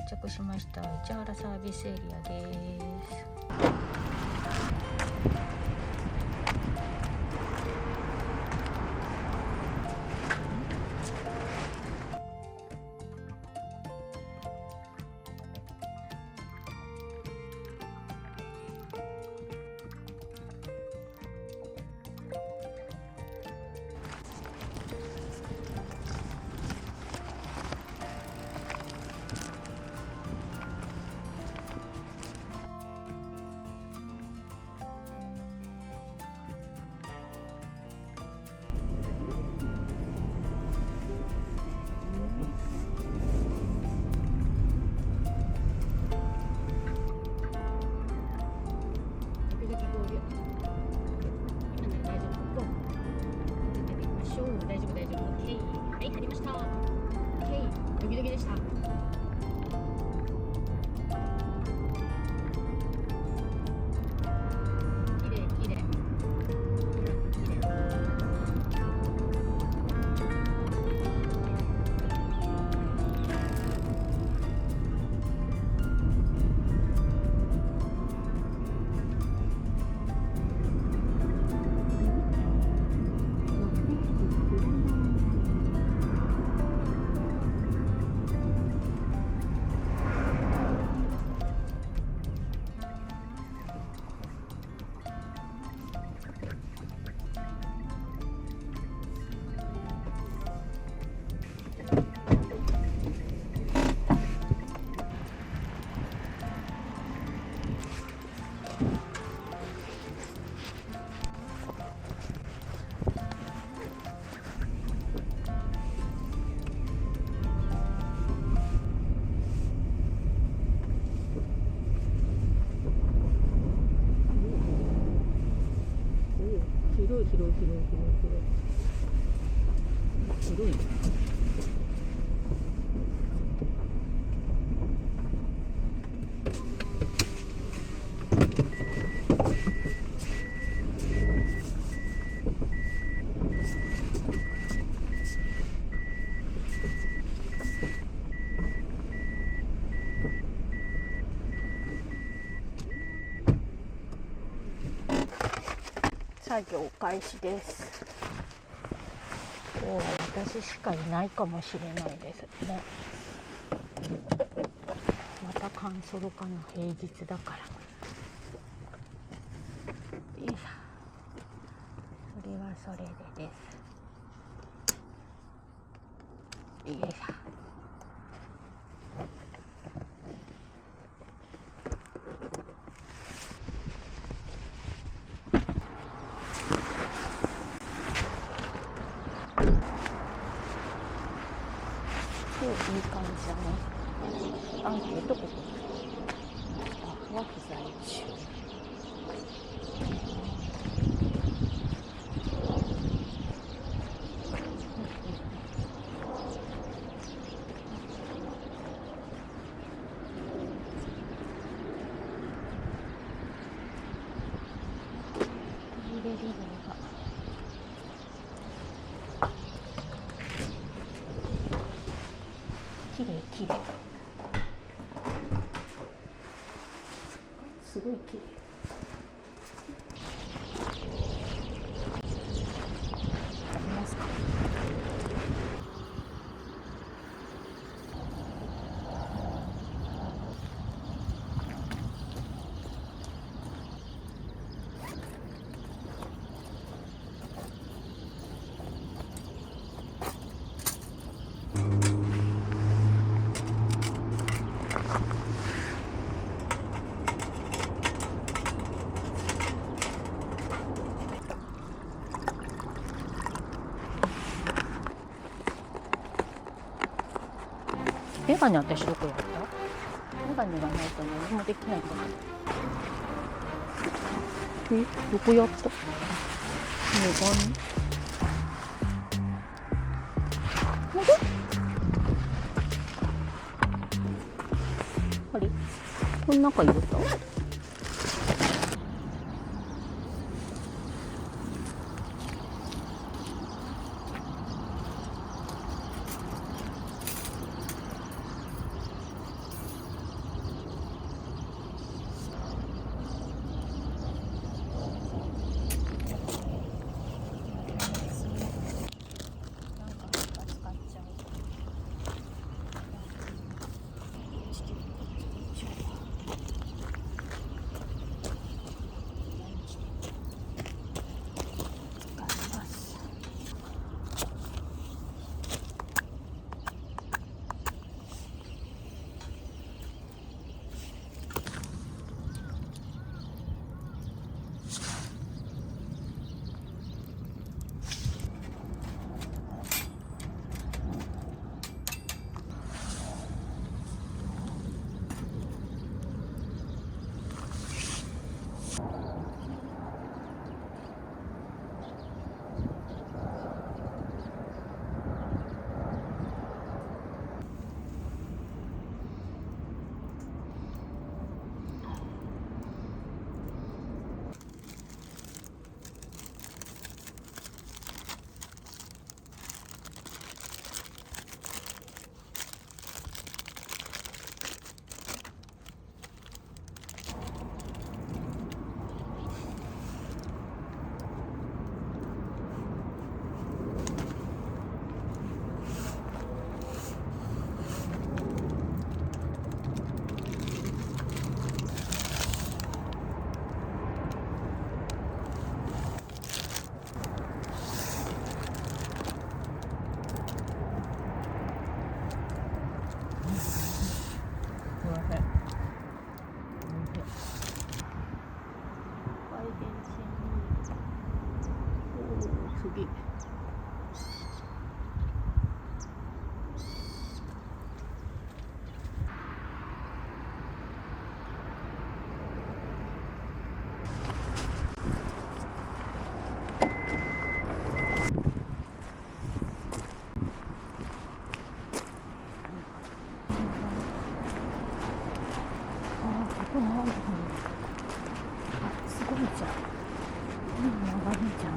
着しました。市原サービスエリアです。大丈夫大丈夫。OK、はい入りました。 OK、 ドキドキでした。きれいきれい。広い広い広い広い広い。広い。作業開始です。今日は私しかいないかもしれないですね。またカンソロかの平日だから。よいしょ。それはそれでです。よいしょ。いい感じだね。アンケートここ。スタッフは不在中。きれいきれい。すごいきれい。ありますか。メガネ私どこやった？メガネがないと何もできないんだけど。どこやった？メガネ？あれ？この中入れた？こないのに、あ、すごいじゃん。海に上がるじゃん。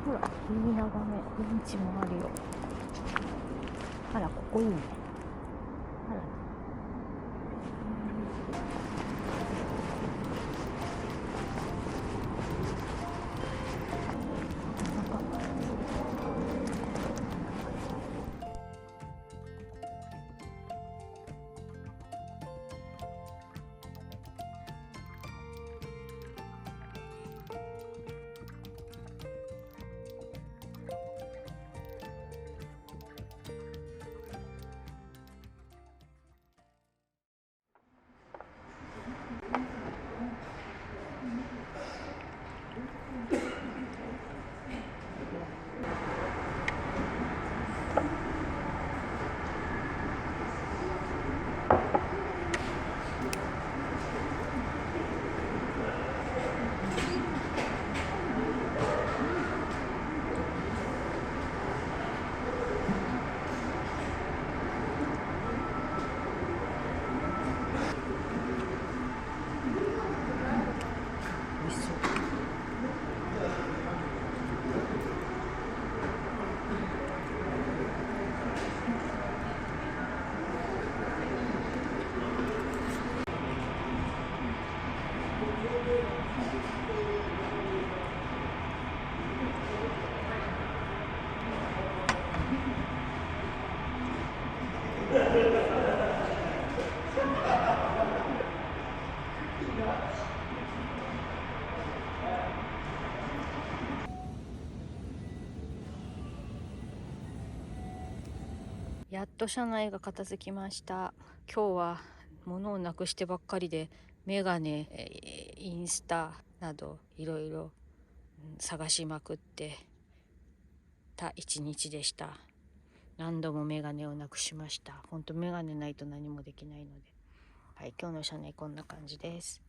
ほら、いい眺め、ベンチもあるよ。あら、ここいいね。あら。やっと車内が片付きました。今日は物をなくしてばっかりで、メガネ、インスタなどいろいろ探しまくってた一日でした。何度もメガネをなくしました。本当メガネないと何もできないので。はい、今日の車内こんな感じです。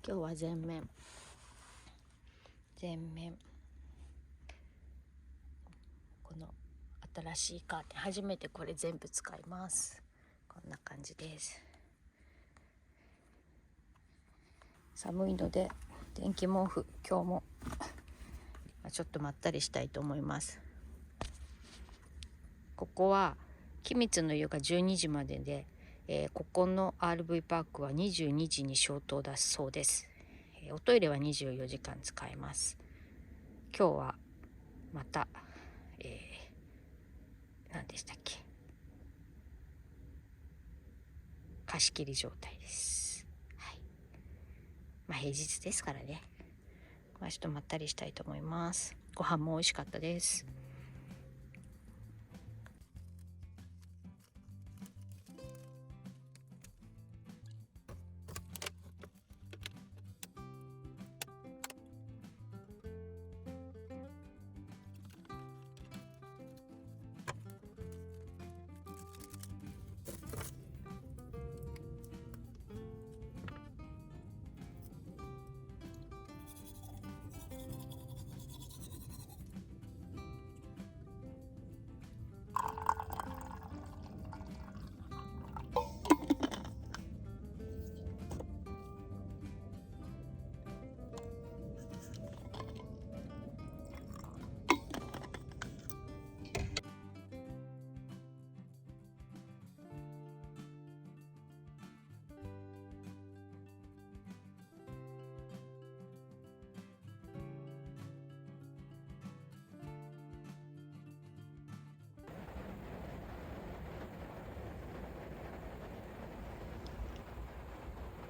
今日は全面この新しいカーテン、初めてこれ全部使います。こんな感じです。寒いので電気毛布、今日もちょっとまったりしたいと思います。ここは君津の湯が12時までで、ここの RV パークは22時に消灯だそうです。おトイレは24時間使えます。今日はまた、何でしたっけ、貸し切り状態です。はい。まあ平日ですからね。ちょっとまったりしたいと思います。ご飯も美味しかったです。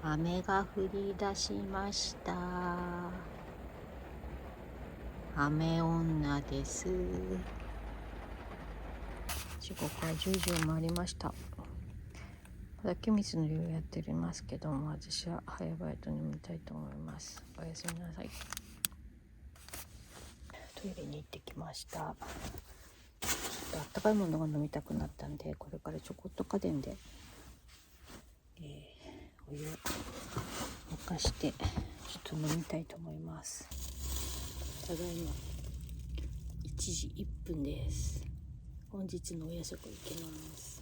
雨が降り出しました。雨女です。時刻は10時を回りました。まだ君津の湯をやっておりますけども、私は早々と眠りたいと思います。おやすみなさい。トイレに行ってきました。ちょっとあったかいものが飲みたくなったんで、これからちょこっと家電で、お湯を沸かしてちょっとと飲みたいと思います。ただいま1時1分です。本日のお夜食いきます。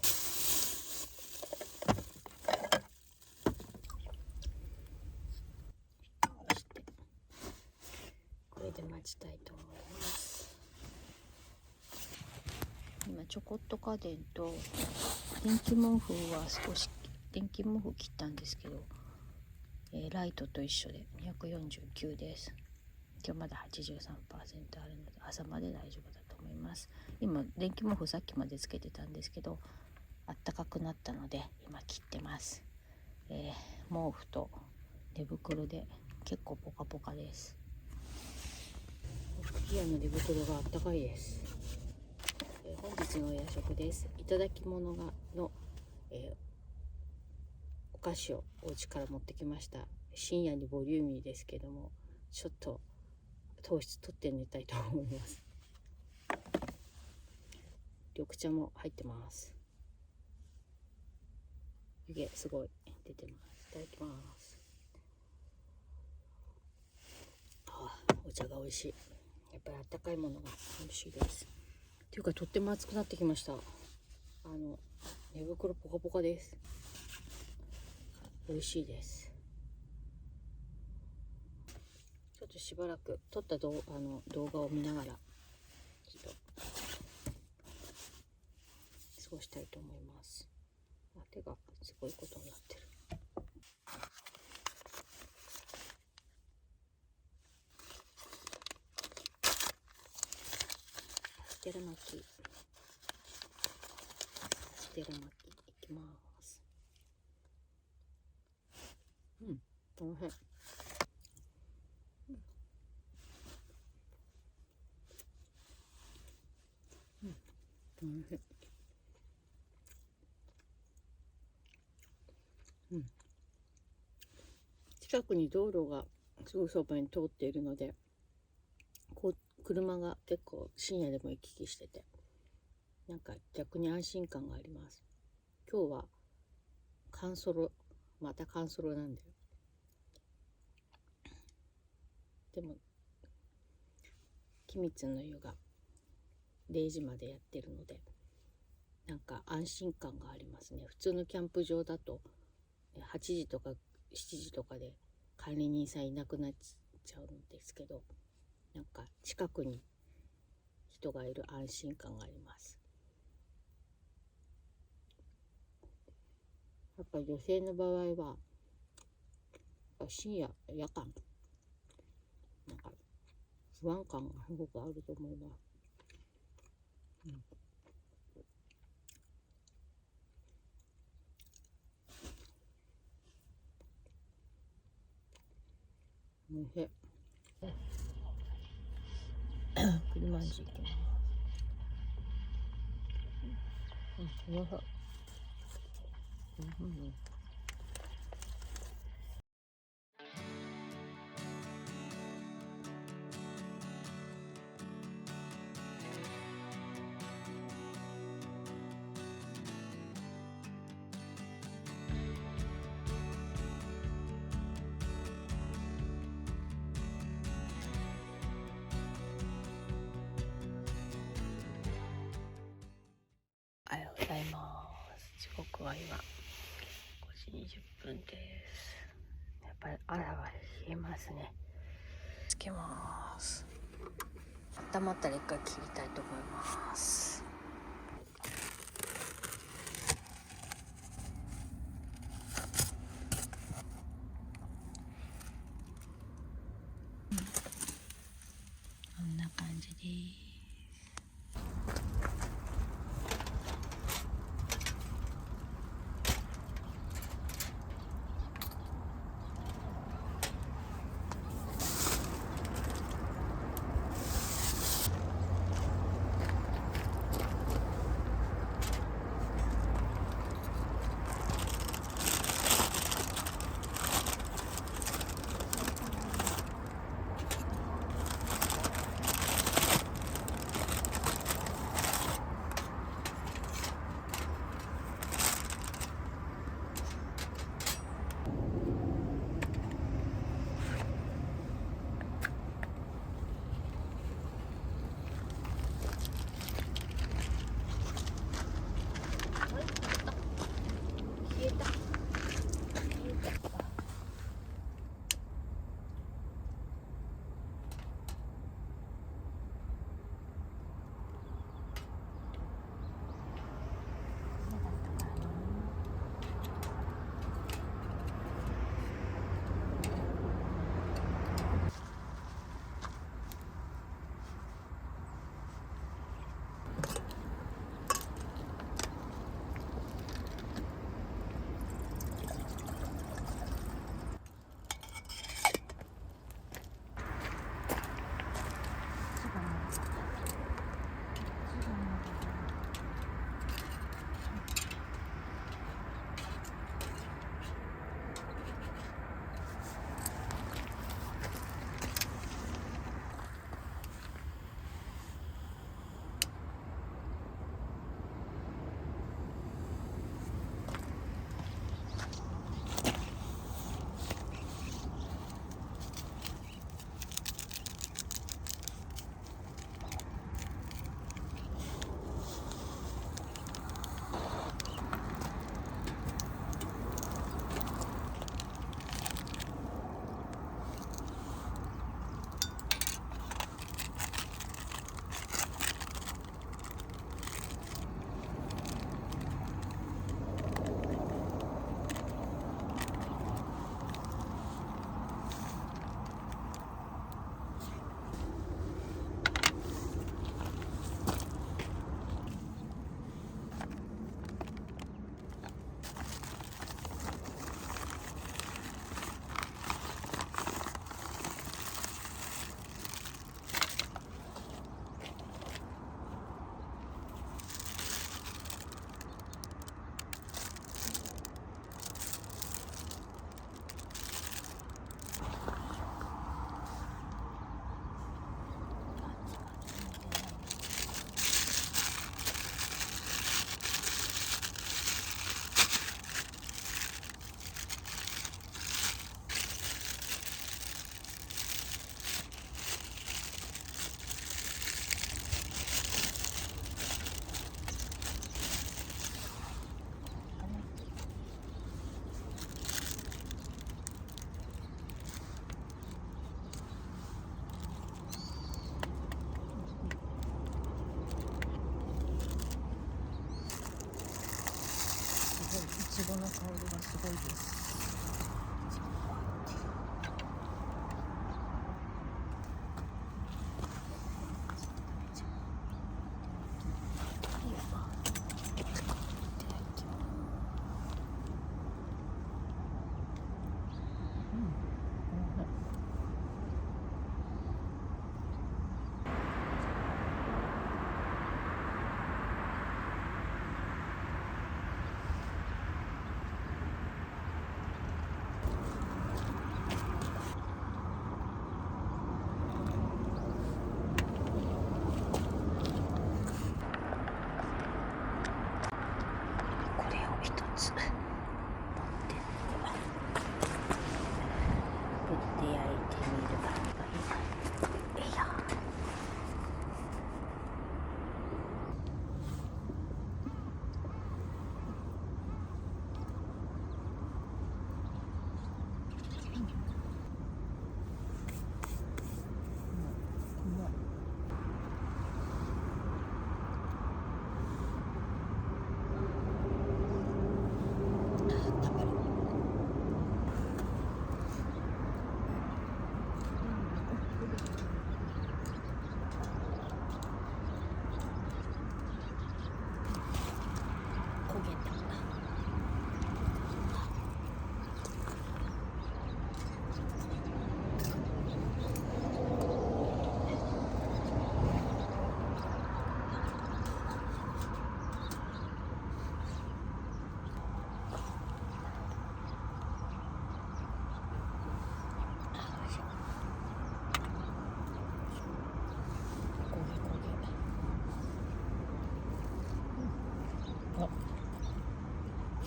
これで待ちたいと思います。今ちょこっと家電と電気毛布は少し電気毛布切ったんですけど、ライトと一緒で249です。今日まだ 83% あるので朝まで大丈夫だと思います。今電気毛布さっきまでつけてたんですけど、あったかくなったので今切ってます。毛布と寝袋で結構ポカポカです。吹き矢の寝袋があったかいです。本日のお夜食です。いただき物の、お菓子をお家から持ってきました。深夜にボリューミーですけども、ちょっと糖質取って寝たいと思います。緑茶も入ってます。湯気すごい出てます。いただきます。お茶が美味しい。やっぱりあったかいものが美味しいです。っていうかとっても暑くなってきました。寝袋ポカポカです。美味しいです。ちょっとしばらく撮った動画を見ながらちょっと過ごしたいと思います。手がすごいことになってる。ステラ巻きいきます。おいしい。おいしい。近くに道路がすぐそばに通っているので、車が結構深夜でも行き来してて、なんか逆に安心感があります。今日はまたカンソロなんで、でも君津の湯が0時までやってるので、なんか安心感がありますね。普通のキャンプ場だと8時とか7時とかで管理人さんいなくなっちゃうんですけど、なんか近くに人がいる安心感があります。やっぱり女性の場合は深夜夜間なんか不安感がすごくあると思います。おいしい。栗まんじゅういきます。おいしい。おはようございます。時刻は今5時20分です。やっぱり朝は冷えますね。つけます。温まったら一回切りたいと思います。こんな感じです。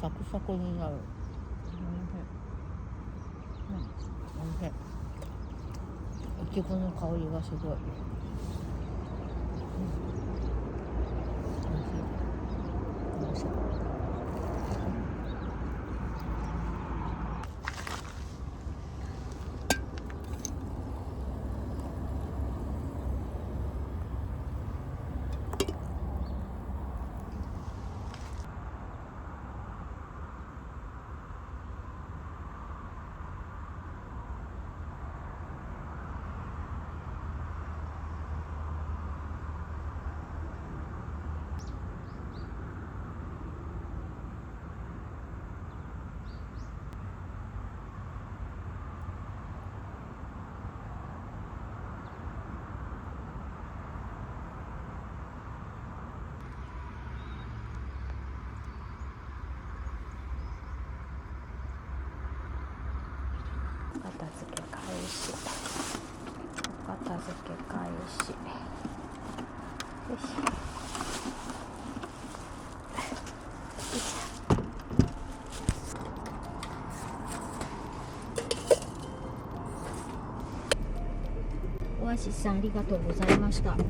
サクサクになる。おいしい。いちごの香りがすごい。おいしい。片付け開始。お片付け開始。よし。オアシスさんありがとうございました。また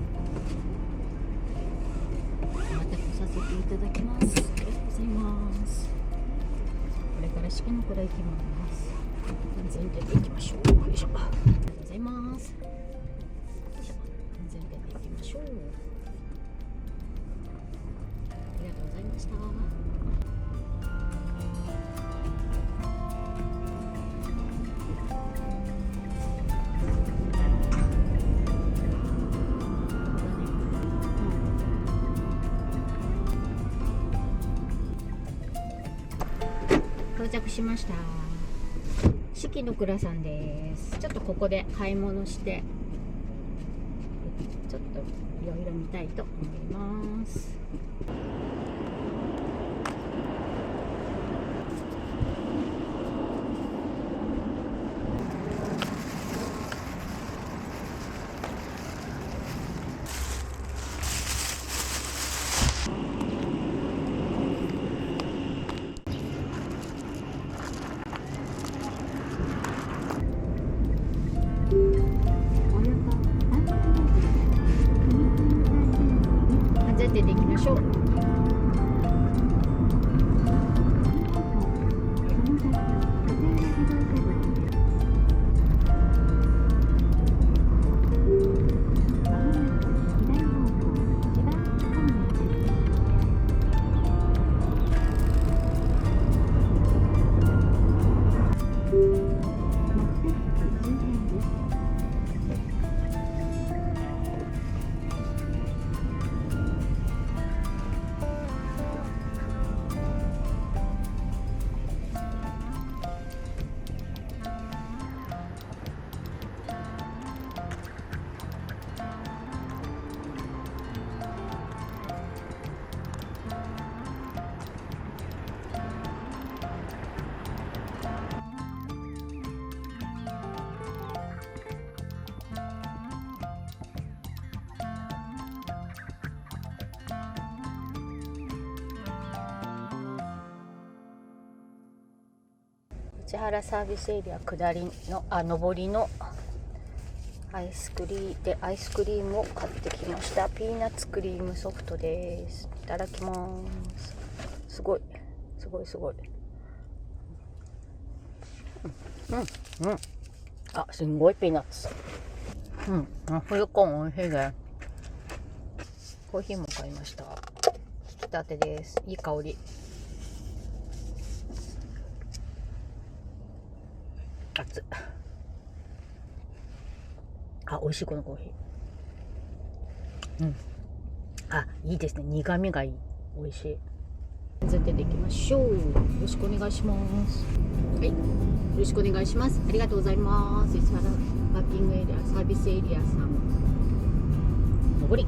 来させていただきます。ありがとうございます。これから四季の蔵行きます。安全運転で行きましょう。よいしょ。ありがとうございます。よいしょ。安全運転で行きましょう。ありがとうございました。到着しました。四季の蔵さんです。ちょっとここで買い物してちょっといろいろ見たいと思います。安全運転で行きましょう。市原サービスエリア下りの上りのアイスクリームを買ってきました。ピーナッツクリームソフトです。いただきます。すごいあ、すんごいピーナッツ。冬コーンおいしいね。コーヒーも買いました。引き立てです。いい香り。熱っ。あ、美味しいこのコーヒー。あ、いいですね。苦味がいい。美味しい。全然できましょう。よろしくお願いします。はい。よろしくお願いします。ありがとうございます。市原パーキングエリア、サービスエリアさん。上り。